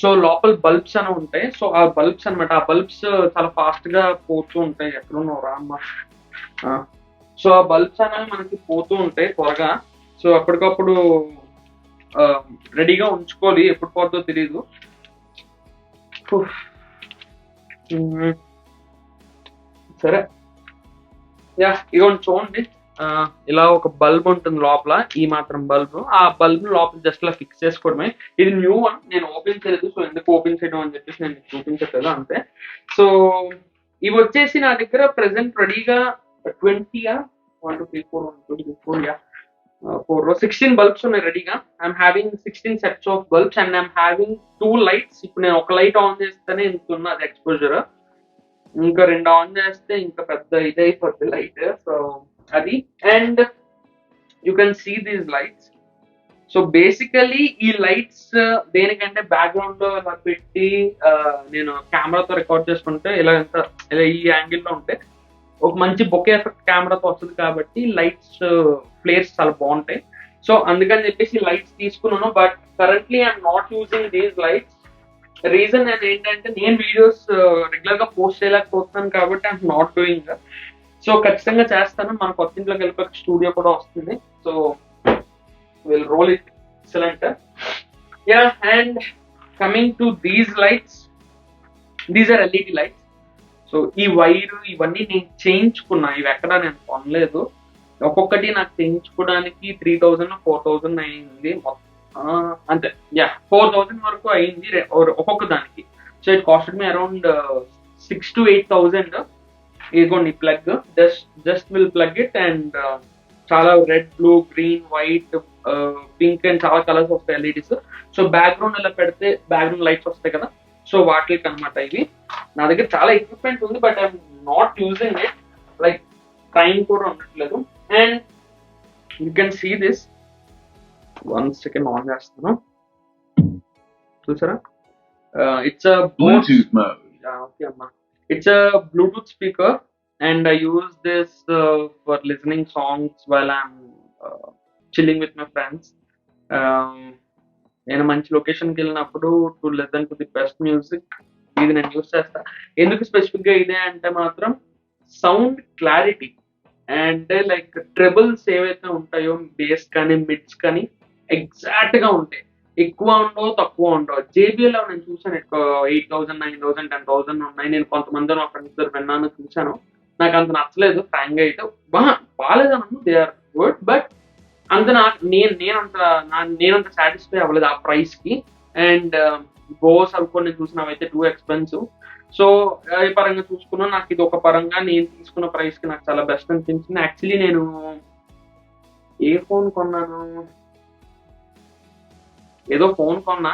So లోపల బల్బ్స్ అని ఉంటాయి. సో ఆ బల్బ్స్ అనమాట, ఆ బల్బ్స్ చాలా ఫాస్ట్ గా పోతూ ఉంటాయి. ఎక్కడున్నావు రా అమ్మ. సో ఆ బల్బ్స్ అనేవి మనకి పోతూ ఉంటాయి త్వరగా. సో అప్పటికప్పుడు రెడీగా ఉంచుకోవాలి, ఎప్పుడు పోతుందో తెలీదు. సరే, ఇదిగోండి చూడండి. ఇలా ఒక బల్బ్ ఉంటుంది లోపల, ఈ మాత్రం బల్బ్. ఆ బల్బ్ లోపల జస్ట్ ఇలా ఫిక్స్ చేసుకోవడమే. ఇది న్యూ వన్, నేను ఓపెన్ చేయలేదు. సో ఎందుకు ఓపెన్ చేయడం అని చెప్పేసి నేను చూపించట్లేదు అంతే. సో ఇవి వచ్చేసి నా దగ్గర ప్రెసెంట్ రెడీగా 20 1 2 3 4 1 2 3 4 16 బల్బ్స్ ఉన్నాయి రెడీగా. I'm having 16 sets of bulbs and I'm having 2 lights. ఇప్పుడు నేను ఒక లైట్ ఆన్ చేస్తేనే ఇంత ఉన్నది ఎక్స్పోజర్, ఇంకా 2 ఆన్ చేస్తే ఇంకా పెద్ద ఇదైపోద్ది లైట్. సో అది. And you can see these lights. So basically ఈ లైట్స్ దేనికంటే బ్యాక్గ్రౌండ్ లో ఇలా పెట్టి నేను కెమెరాతో రికార్డ్ చేసుకుంటే ఇలా ఈ యాంగిల్లో ఉంటే ఒక మంచి బొకే ఎఫెక్ట్ కెమెరాతో వస్తుంది కాబట్టి లైట్స్ ఫ్లేర్స్ చాలా బాగుంటాయి. సో అందుకని చెప్పేసి లైట్స్ తీసుకున్నాను. But currently I'm not using these lights. Reason ఏంటంటే నేను వీడియోస్ రెగ్యులర్ గా పోస్ట్ చేయలేకపోతున్నాను కాబట్టి ఐఎమ్ నాట్ డూయింగ్. సో ఖచ్చితంగా చేస్తాను. మన కొత్త ఇంట్లోకి వెళ్ళిపోయి స్టూడియో కూడా వస్తుంది. So will roll it excellent. And coming to these lights, these are LED lights. So ఈ వైర్ ఇవన్నీ నేను చేయించుకున్నా, ఇవి ఎక్కడ నేను కొనలేదు. ఒక్కొక్కటి నాకు చేయించుకోవడానికి 3000 4000 అయింది అంతే. 4000 వరకు అయింది ఒక్కొక్క దానికి. So it costed me around 6,000 to 8,000. ఇదిగోండి plug, just will plug it. And చాలా red, blue, green, white, pink and చాలా కలర్స్ వస్తాయి ఎల్ఈడీస్. సో బ్యాక్గ్రౌండ్ ఇలా పెడితే బ్యాక్గ్రౌండ్ లైట్స్ వస్తాయి కదా, సో వాటికి అనమాట ఇవి. నా దగ్గర చాలా ఎక్విప్మెంట్ ఉంది, but I'm not using it. Like time కూడా ఉండట్లేదు. And you can see this. 1 second on చేస్తాను, చూసారా? It's a bluetooth mode. Okay అమ్మా, it's a bluetooth speaker and I use this for listening songs while I'm chilling with my friends. నేను మంచి లొకేషన్కి వెళ్ళినప్పుడు to listen to the best music ఇది నేను use చేస్తా. ఎందుకు స్పెసిఫిక్ గా ఇదే అంటే మాత్రం సౌండ్ క్లారిటీ అంటే లైక్ ట్రెబుల్స్ ఏవైతే ఉంటాయో బేస్ కానీ మిడ్స్ కానీ ఎగ్జాక్ట్ గా ఉంటాయి. ఎక్కువ ఉండవు, తక్కువ ఉండవు. JBL లో నేను చూసాను ఎక్కువ 8,000 9,000 10,000 ఉన్నాయి. నేను కొంతమంది నా ఫ్రెండ్స్ దగ్గర విన్నాను, చూసాను. నాకు అంత నచ్చలేదు ఫ్రాంక్ గా అయితే. బాగాలేదన్నా, దే ఆర్ గుడ్, బట్ అంత నేనంత సాటిస్ఫై అవ్వలేదు ఆ ప్రైస్ కి. అండ్ బోస్ అవి కొన్ని చూసినవైతే టూ ఎక్స్పెన్సివ్. సో ఈ పరంగా చూసుకున్నా నాకు ఇది ఒక పరంగా నేను తీసుకున్న ప్రైస్ కి నాకు చాలా బెస్ట్ అనిపించింది. యాక్చువల్లీ నేను ఏ ఫోన్ కొన్నాను, ఏదో ఫోన్ కొన్నా,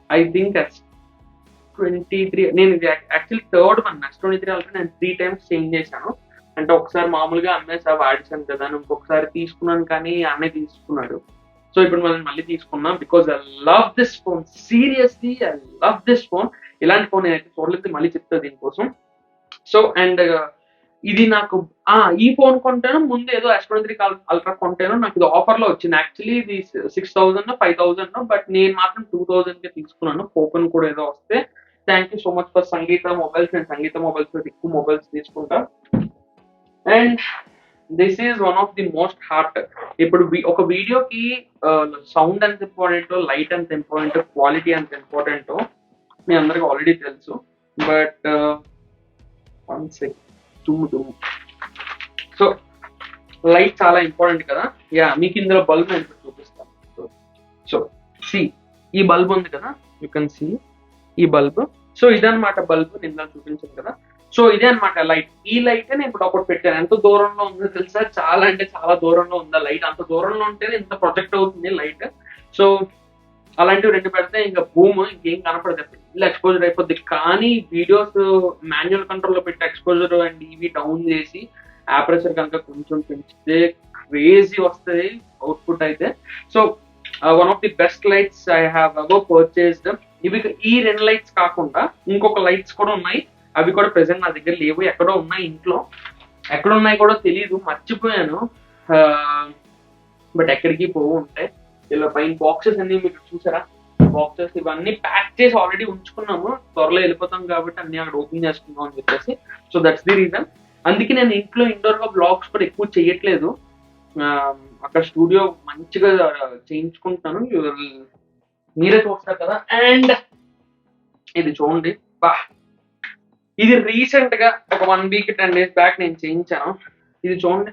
ఐ థింక్ S23. నేను actually third one S23 already నేను 3 times చేంజ్ చేశాను. అంటే ఒకసారి మామూలుగా అమ్మేసా, వాడిసాను కదా అని, ఇంకొకసారి తీసుకున్నాను కానీ అన్నయ్య తీసుకున్నాడు. సో ఇప్పుడు మళ్ళీ తీసుకున్నా because I love this phone. Seriously I love this phone. ఇలాంటి ఫోన్ నేనైతే చూడలేదు, మళ్ళీ చెప్తా దీనికోసం. సో అండ్ ఇది నాకు ఈ ఫోన్ కొంటాను ముందు ఏదో S23 అల్ట్రా కొంటాను, నాకు ఇది ఆఫర్ లో వచ్చింది. యాక్చువల్లీ ఇది 6,000 5,000, బట్ నేను మాత్రం 2,000 కే తీసుకున్నాను. కూపన్ కూడా ఏదో వస్తే. Thank you so much for Sangeetha mobiles. నేను సంగీత మొబైల్స్ ఎక్కువ మొబైల్స్ తీసుకుంటా. And this is one of the most heart. ఇప్పుడు ఒక వీడియోకి సౌండ్ ఎంత ఇంపార్టెంటో, లైట్ ఎంత ఇంపార్టెంటో, క్వాలిటీ ఎంత ఇంపార్టెంటో మీ అందరికి ఆల్రెడీ తెలుసు. But one second, so light చాలా ఇంపార్టెంట్ కదా. యా, మీకు ఇందులో బల్బ్ ఎంత చూపిస్తాను. సో సి, ఈ బల్బ్ ఉంది కదా, యూ కెన్ సి ఈ బల్బ్. సో ఇదన్నమాట బల్బ్, నిన్న చూపించాను కదా. సో ఇదే అనమాట లైట్. ఈ లైట్ నేను ఇప్పుడు ఒకటి పెట్టాను. ఎంత దూరంలో ఉందో తెలుసా? చాలా అంటే చాలా దూరంలో ఉందా లైట్. అంత దూరంలో ఉంటేనే ఇంత ప్రొజెక్ట్ అవుతుంది లైట్. సో అలాంటివి 2 పెడితే ఇంకా భూమి ఇంకేం కనపడదు, ఫుల్ ఎక్స్పోజర్ అయిపోద్ది. కానీ వీడియోస్ మాన్యువల్ కంట్రోల్ లో పెట్టి ఎక్స్పోజర్ అండ్ ఇవి డౌన్ చేసి ఆపరేచర్ కనుక కొంచెం పెంచితే క్రేజీ వస్తుంది అవుట్పుట్ అయితే. So one of the best lights I have ever purchased. ఇవి ఈ 2 లైట్స్ కాకుండా ఇంకొక లైట్స్ కూడా ఉన్నాయి. అవి కూడా ప్రెసెంట్ నా దగ్గర లేవు, ఎక్కడో ఉన్నాయి ఇంట్లో. ఎక్కడ ఉన్నాయి కూడా తెలియదు, మర్చిపోయాను. బట్ ఎక్కడికి పోవు ఉంటాయి. ఇలా పైన బాక్సెస్ అన్ని మీరు చూసారా, బాక్సెస్ ఇవన్నీ ప్యాక్ చేసి ఆల్రెడీ ఉంచుకున్నాము. త్వరలో వెళ్ళిపోతాం కాబట్టి అన్ని అక్కడ ఓపెన్ చేసుకుందాం అని చెప్పేసి. So that's the reason. అందుకే నేను ఇంట్లో ఇండోర్ గా బ్లాగ్స్ కూడా ఎక్కువ చేయట్లేదు. అక్కడ స్టూడియో మంచిగా చేయించుకుంటాను, మీరే చూస్తారు కదా. అండ్ ఇది చూడండి, ఇది రీసెంట్ గా ఒక 1 week 10 days బ్యాక్ నేను చేయించాను. ఇది చూడండి,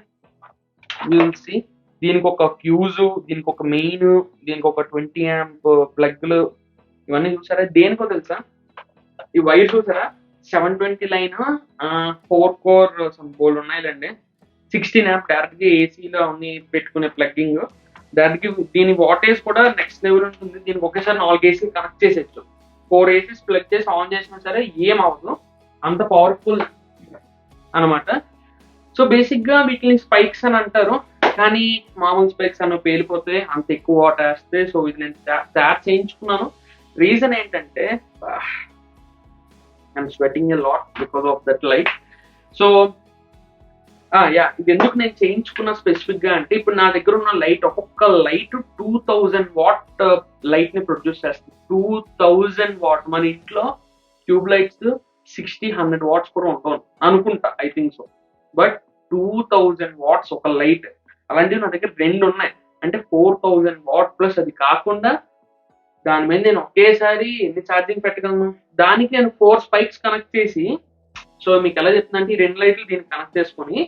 సి దీనికి ఒక ఫ్యూజ్, దీనికి ఒక మెయిన్, దీనికి ఒక 20 amp ప్లగ్లు, ఇవన్నీ చూసారా? దేనికో తెలుసా? ఈ వైర్ చూసారా? 720 లైన్ 4 core బోల్డ్ ఉన్నాయిలండి. 16 amp డైరెక్ట్ గా ఏసీలో అన్ని పెట్టుకునే ప్లగ్గింగ్. దానికి దీని వాటేజ్ కూడా నెక్స్ట్ లెవెల్ ఉంటుంది. దీనికి ఒకేసారి 4 AC కనెక్ట్ చేసేచ్చు. 4 ACs ప్లగ్ చేసి ఆన్ చేసినా సరే ఏం అవ్వదు, అంత పవర్ఫుల్ అనమాట. సో బేసిక్ గా వీటిని స్పైక్స్ అని అంటారు, కానీ మామూలు స్పైక్స్ అన్న పేలిపోతే అంత ఎక్కువ వాటర్ వేస్తే. సో ఇది నేను తయారు చేయించుకున్నాను. రీజన్ ఏంటంటే I'm sweating a lot because of that light. So yeah, ఇది ఎందుకు నేను చేయించుకున్న స్పెసిఫిక్ గా అంటే, ఇప్పుడు నా దగ్గర ఉన్న లైట్, ఒక్కొక్క లైట్ 2000 watt లైట్ ని ప్రొడ్యూస్ చేస్తుంది. 2000 watt. మన ఇంట్లో ట్యూబ్ లైట్స్ 60-100 watts కూడా ఉండవు అనుకుంటా, I think so. But 2000 watts ఒక లైట్. అలాంటివి నా దగ్గర 2 ఉన్నాయి, అంటే 4000 watt ప్లస్. అది కాకుండా దాని మీద నేను ఒకేసారి ఎన్ని ఛార్జింగ్ పెట్టగలను? దానికి నేను 4 స్పైక్స్ కనెక్ట్ చేసి, సో మీకు ఎలా చెప్తుందంటే ఈ 2 లైట్లు దీనికి కనెక్ట్ చేసుకొని,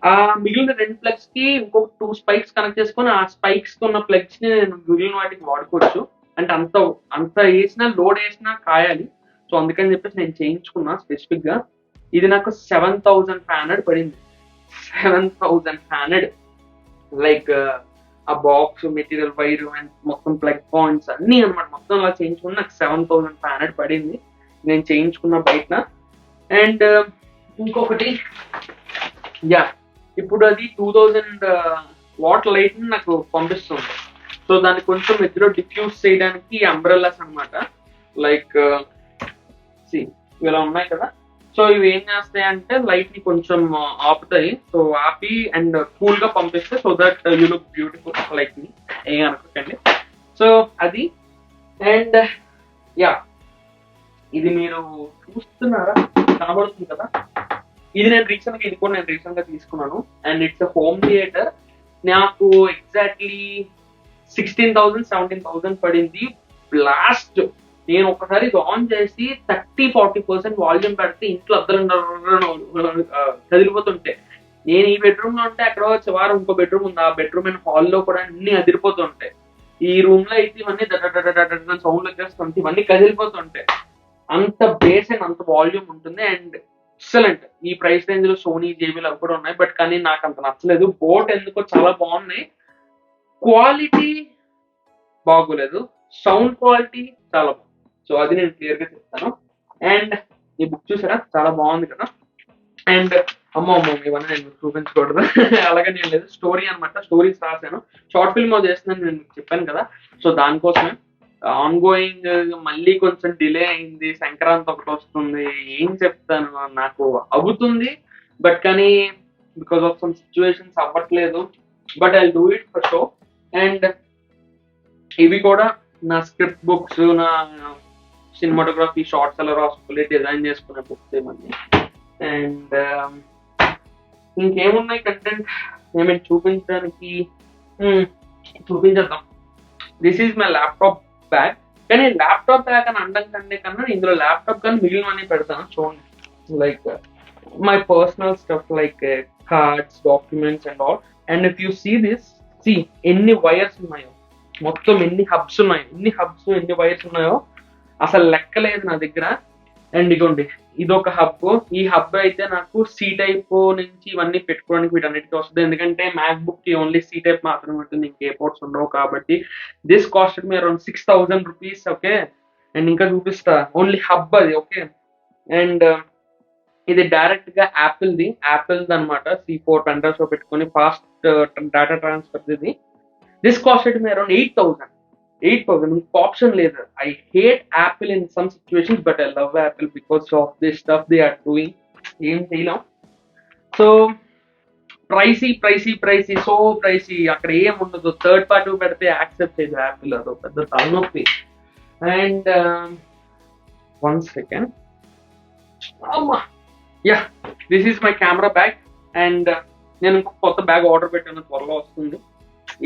ఆ మిగిలిన 2 ప్లగ్స్ కి ఇంకొక 2 స్పైక్స్ కనెక్ట్ చేసుకొని, ఆ స్పైక్స్ ఉన్న ప్లగ్స్ ని నేను మిగిలిన వాటికి వాడుకోవచ్చు. అంటే అంత వేసినా, లోడ్ వేసినా కాయాలి. సో అందుకని చెప్పేసి నేను చేయించుకున్నా స్పెసిఫిక్ గా. ఇది నాకు 7,500 పడింది. 7,500 లైక్ ఆ బాక్స్, మెటీరియల్, వైర్ అండ్ మొత్తం ప్లగ్ పాయింట్స్ అన్ని అనమాట. మొత్తం అలా చేయించుకుని నాకు 7,500 పడింది నేను చేయించుకున్న బయట. అండ్ ఇంకొకటి, యా, ఇప్పుడు అది 2000 watt లైట్ ని నాకు పంపిస్తుంది. సో దాన్ని కొంచెం మధ్యలో డిఫ్యూజ్ చేయడానికి అంబ్రెల్లాస్ అనమాట. లైక్ ఇలా ఉన్నాయి కదా. సో ఇవి ఏం చేస్తాయి అంటే లైట్ ని కొంచెం ఆపుతాయి. సో ఆపి అండ్ కూల్ గా పంపిస్తే, so that you look beautiful like me. ఏం అనుకోకండి. సో అది. అండ్ యా, ఇది మీరు చూస్తున్నారా, కనబడుతుంది కదా. ఇది కూడా నేను రీసెంట్ గా తీసుకున్నాను. And it's home theatre. నాకు ఎగ్జాక్ట్లీ 16,000-17,000 పడింది. బ్లాస్ట్. నేను ఒకసారి ఇది ఆన్ చేసి 30-40% వాల్యూమ్ పెడితే ఇంట్లో అద్దరు కదిలిపోతుంటే నేను ఈ బెడ్రూమ్ లో ఉంటే ఎక్కడో చివరి ఇంకో బెడ్రూమ్ ఉంది, ఆ బెడ్రూమ్ అండ్ హాల్లో కూడా అన్ని అదిరిపోతుంటాయి. ఈ రూమ్ లో అయితే ఇవన్నీ సౌండ్ వచ్చేస్తుంటాయి, ఇవన్నీ కదిలిపోతుంటాయి. అంత బేస్ అండ్ అంత వాల్యూమ్ ఉంటుంది అండ్ ఎక్సలెంట్. ఈ ప్రైస్ రేంజ్ లో సోనీ జేబీలు అవి కూడా ఉన్నాయి, బట్ కానీ నాకు అంత నచ్చలేదు. బోట్ ఎందుకో చాలా బాగున్నాయి, క్వాలిటీ బాగోలేదు, సౌండ్ క్వాలిటీ చాలా బాగుంది. సో అది నేను క్లియర్ గా చెప్తాను. అండ్ ఈ బుక్ చూసారా, చాలా బాగుంది కదా. అండ్ అమ్మో ఇవన్నీ నేను చూపించకూడదు అలాగే నేను లేదు, స్టోరీ అనమాట, స్టోరీస్ రాశాను, షార్ట్ ఫిల్మ్ చేస్తున్నాను నేను మీకు చెప్పాను కదా. సో దానికోసమే ఆన్ గోయింగ్, మళ్ళీ కొంచెం డిలే అయింది, సంక్రాంతి ఒకటి వస్తుంది, ఏం చెప్తాను, నాకు అవుతుంది బట్ కానీ బికాస్ ఆఫ్ సమ్ సిచ్యువేషన్స్ అవ్వట్లేదు, but I do it for show. And ఇవి కూడా నా స్క్రిప్ట్ బుక్స్, నా సినిమాటోగ్రఫీ షార్ట్స్ అలా రాసుకుని డిజైన్ చేసుకునే బుక్స్ ఏమన్నీ. అండ్ ఇంకేమున్నాయి కంటెంట్ ఏమైనా చూపించడానికి, చూపించేద్దాం. This is my laptop bag. కానీ ల్యాప్టాప్ బ్యాగ్ అని అనడం కంటే కన్నా ఇందులో ల్యాప్టాప్ కానీ మిగిలినవన్నీ పెడతాను చూడండి. Like my personal stuff like cards, documents and all. And if you see this, see ఎన్ని వైర్స్ ఉన్నాయో, మొత్తం ఎన్ని హబ్స్ ఉన్నాయో, ఎన్ని వైర్స్ ఉన్నాయో అసలు లెక్కలేదు నా దగ్గర. అండ్ ఇగోండి, ఇదొక హబ్. ఈ హబ్ అయితే నాకు సి టైప్ నుంచి ఇవన్నీ పెట్టుకోవడానికి వీటన్నిటికీ వస్తుంది, ఎందుకంటే మ్యాక్ బుక్ కి ఓన్లీ సి టైప్ మాత్రమే ఉంటుంది, ఇంకే పోర్ట్స్ ఉండవు కాబట్టి. This cost me around 6,000 rupees. Okay, and ఇంకా చూపిస్తా, ఓన్లీ హబ్ అది. ఓకే, అండ్ ఇది డైరెక్ట్ గా యాపిల్ది అనమాట. C4 పెన్ డ్రైవ్స్ లో పెట్టుకొని ఫాస్ట్ డేటా ట్రాన్స్ఫర్ ఇది. This cost me around 8,000. ఇంకో ఆప్షన్ లేదు. I hate Apple in some situations, but I love Apple because of this stuff they are doing. ఏం చేయలేం. సో ప్రైసీ, సో ప్రైసీ, అక్కడ ఏం ఉండదు. థర్డ్ పార్టీ పెడితే accept చేయదు యాపిల్, అదో పెద్ద తలనొప్పి. అండ్ 1 సెకండ్, అమ్మా, yeah, this is my camera bag. And నేను ఇంకొక కొత్త బ్యాగ్ ఆర్డర్ పెట్టాను, త్వరలో వస్తుంది,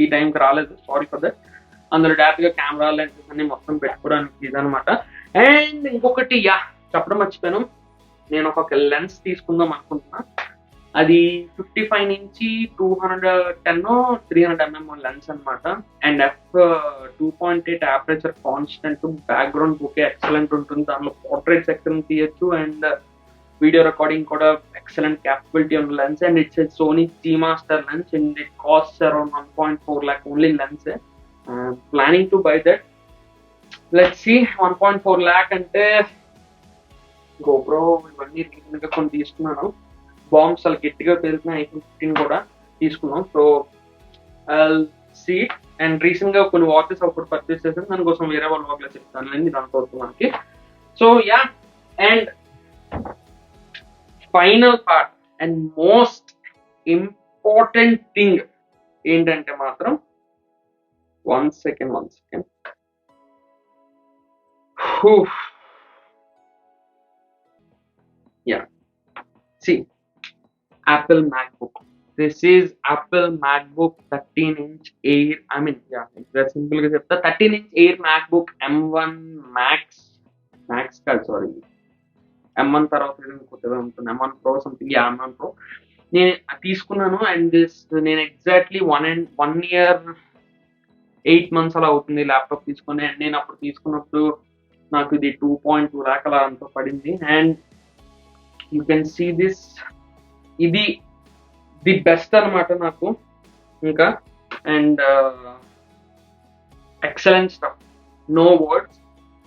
ఈ టైంకి రాలేదు, సారీ ఫర్ దట్. అందులో డైరెక్ట్ గా కెమెరా లెన్సెస్ అన్ని మొత్తం పెట్టుకోవడానికి ఇదనమాట. అండ్ ఇంకొకటి చెప్పడం మర్చిపోయాను, నేను ఒక లెన్స్ తీసుకుందాం అనుకుంటున్నా. అది 55 నుంచి 210 300 లెన్స్ అనమాట. And f2.8 aperture constant, background bokeh excellent ఉంటుంది, దానిలో పోర్ట్రేట్స్ ఎక్సలెంట్ తీయచ్చు, అండ్ వీడియో రికార్డింగ్ కూడా ఎక్సలెంట్ క్యాపబిలిటీ ఉన్న lens. And it's Sony G master lens and it cost around 1.4 lakh only lens. Planning to buy that. Let's see, 1.4 lakh అంటే GoPro ఇవన్నీ recent గా కొన్ని తీసుకున్నాను. బాంబ్స్ అలా గట్టిగా పెరిగిన iPhone 15 కూడా తీసుకున్నాం. So see. అండ్ రీసెంట్ గా కొన్ని వాచెస్ అప్పుడు పర్చేస్ చేశాను, దానికోసం వేరే వాళ్ళ వాక్ లో చెప్తాను అండి దానికోసం మనకి. So and final part and most important thing ఏంటంటే మాత్రం, one second. See, Apple MacBook. This is Apple MacBook 13-inch Air. I mean, that's simple గా చెప్తా. 13-inch Air MacBook M1 Max కాదు, సారీ, M1 తర్వాత కొత్తగా ఉంటుంది, M1 Pro something, M1 Pro నేను తీసుకున్నాను. అండ్ నేను ఎగ్జాక్ట్లీ 1 year 8 months అలా అవుతుంది ల్యాప్టాప్ తీసుకుని. అండ్ నేను అప్పుడు తీసుకున్నప్పుడు నాకు ఇది 2.2 lakh అలా అంత పడింది. And you can see this, ఇది ది బెస్ట్ అనమాట నాకు ఇంకా. And excellent stuff, no words.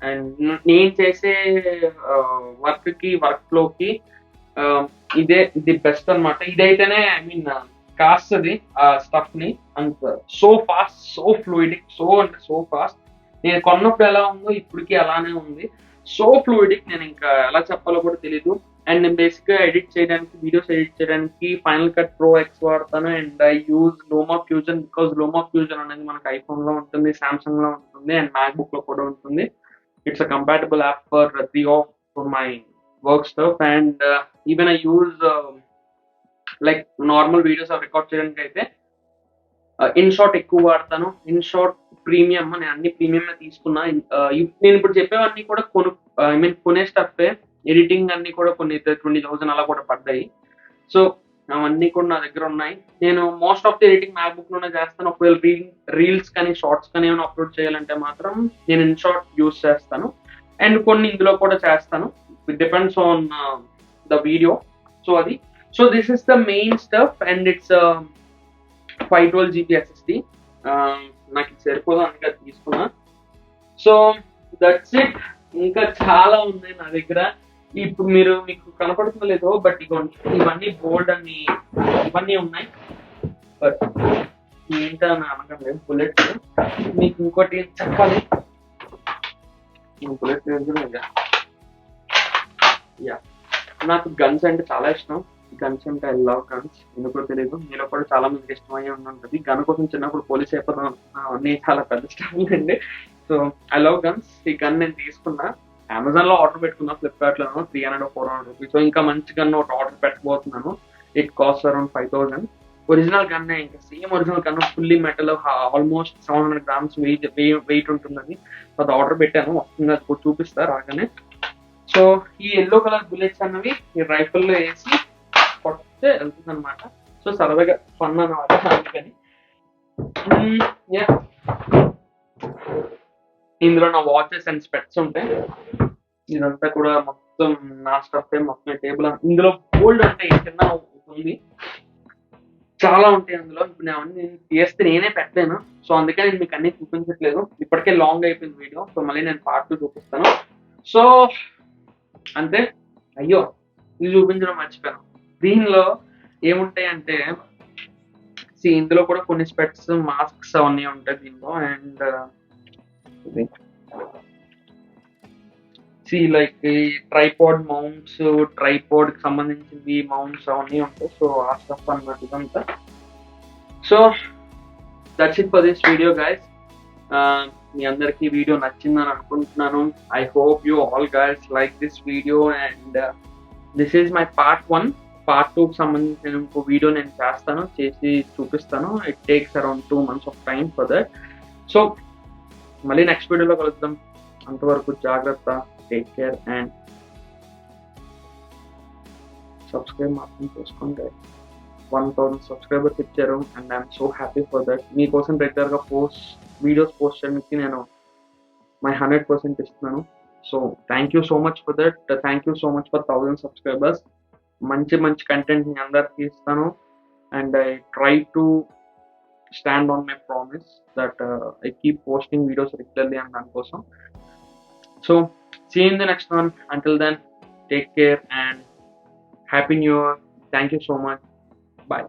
And నేను చేసే వర్క్ ఫ్లోకి ఇదే ది బెస్ట్ అనమాట. ఇదైతేనే ఐ మీన్ కాస్తుంది ఆ స్టఫ్ ని, and so fast, so fluidic, so fast. నేను కొన్నప్పుడు ఎలా ఉందో ఇప్పటికీ అలానే ఉంది, సో ఫ్లూయిడిక్. నేను ఇంకా ఎలా చెప్పాలో కూడా తెలీదు. అండ్ నేను బేసిక్ గా వీడియోస్ ఎడిట్ చేయడానికి ఫైనల్ కట్ ప్రో ఎక్స్ వాడతాను. And I use Loma fusion because Loma fusion అనేది మనకి ఐఫోన్ లో ఉంటుంది, సామ్సంగ్ లో ఉంటుంది, అండ్ మ్యాక్ బుక్ లో కూడా ఉంటుంది. It's a compatible app for 3 of my work stuff. And even I use like normal videos record చేయడానికి అయితే ఇన్షాట్ ఎక్కువ వాడతాను. ఇన్షాట్ ప్రీమియం, నేను అన్ని ప్రీమియం తీసుకున్నా. నేను ఇప్పుడు చెప్పేవన్నీ కూడా కొనే స్టఫ్, ఎడిటింగ్ అన్ని కూడా కొన్ని 20,000 అలా కూడా పడ్డాయి. సో అవన్నీ కూడా నా దగ్గర ఉన్నాయి. నేను most of the editing MacBook లోనే చేస్తాను. ఒకవేళ రీల్స్ కానీ షార్ట్స్ కానీ ఏమైనా అప్లోడ్ చేయాలంటే మాత్రం నేను ఇన్షార్ట్ యూస్ చేస్తాను. అండ్ కొన్ని ఇందులో కూడా చేస్తాను. It depends on the video. So అది. So this is the main stuff and it's 512 GB SSD. నాకు ఇది సరిపోదు, అందుకే అది తీసుకున్నా. So that's it. ఇంకా చాలా ఉన్నాయి నా దగ్గర. ఇప్పుడు మీకు కనపడుతుందో లేదో, బట్ ఇవన్నీ బోల్డ్ అని ఇవన్నీ ఉన్నాయి. బట్ ఏంటని అనకండి, బుల్లెట్స్. మీకు ఇంకోటి చెప్పాలి, బుల్లెట్ యా, నాకు గన్స్ అంటే చాలా ఇష్టం. గన్స్ అంటే ఐ లవ్ గన్స్. ఎందుకో తెలియదు, మీలో కూడా చాలా మందికి ఇష్టం అయ్యి ఉంటుంది. గన్ కోసం చిన్నప్పుడు పోలీస్ అయిపోదాం అన్నీ చాలా పెద్ద ఇష్టం అండి. So I love guns. ఈ గన్ నేను తీసుకున్నా, అమెజాన్ లో ఆర్డర్ పెట్టుకున్నా, ఫ్లిప్కార్ట్ లోను 300-400 రూపీస్. సో ఇంకా మంచి గన్ ఒకటి ఆర్డర్ పెట్టబోతున్నాను. It cost around 5,000. Original gun, ఇంకా same original gun, fully metal, almost 700 grams weight ఉంటుందని. అది ఆర్డర్ పెట్టాను, వస్తుంది, అది చూపిస్తా రాగానే. సో ఈ ఎల్లో కలర్ బుల్లెట్స్ అన్నవి ఈ రైఫిల్లో వేసి కొడితే వెళ్తుంది అనమాట. సో సరదాగా ఫన్ అనమాట. అందుకని ఇందులో నా వాచెస్ అండ్ స్పెట్స్ ఉంటాయి. ఇదంతా కూడా మొత్తం నా స్టఫ్, మొత్తం టేబుల్. ఇందులో గోల్డ్ అంటే చిన్న ఉంది, చాలా ఉంటాయి అందులో. ఇప్పుడు నేను అన్ని తీస్తే నేనే పెట్టలేను. సో అందుకే నేను మీకు అన్ని చూపించట్లేదు. ఇప్పటికే లాంగ్ అయిపోయింది వీడియో. సో మళ్ళీ నేను పార్ట్ 2 చూపిస్తాను. సో అంతే. అయ్యో, ఇది చూపించడం మర్చిపోయాను. దీనిలో ఏముంటాయి అంటే, ఇందులో కూడా కొన్ని స్పెట్స్, మాస్క్స్ అవన్నీ ఉంటాయి దీనిలో. అండ్ లైక్ ఈ ట్రైపాడ్ మౌంట్స్, ట్రైపాడ్ కి సంబంధించింది మౌంట్స్ అవన్నీ ఉంటాయి. సో ఆ స్టఫ్ అన్నమాట ఇదంతా. So that's it for this video guys. మీ అందరికీ వీడియో నచ్చిందని అనుకుంటున్నాను. I hope you all guys like this video. And this is my part 1. Part 2కి సంబంధించిన ఇంకో వీడియో నేను చేస్తాను, చేసి చూపిస్తాను. It takes around 2 months of time for that. So మళ్ళీ నెక్స్ట్ వీడియోలో కలుద్దాం. అంతవరకు జాగ్రత్త, టేక్ కేర్ అండ్ సబ్స్క్రైబ్ మాత్రం చేసుకోండి. 1000 సబ్స్క్రైబర్స్ ఇచ్చారు and I'm so happy for that. మీకోసం రెగ్యులర్గా వీడియోస్ పోస్ట్ చేయడానికి నేను మై 100% ఇస్తున్నాను. So thank you so much for that. Thank you so much for 1000 subscribers. మంచి మంచి కంటెంట్ మీ అందరికి ఇస్తాను. And I try to stand on my promise that I keep posting videos regularly అని దానికోసం. So see you in the next one. Until then, take care and happy new year. Thank you so much. Bye.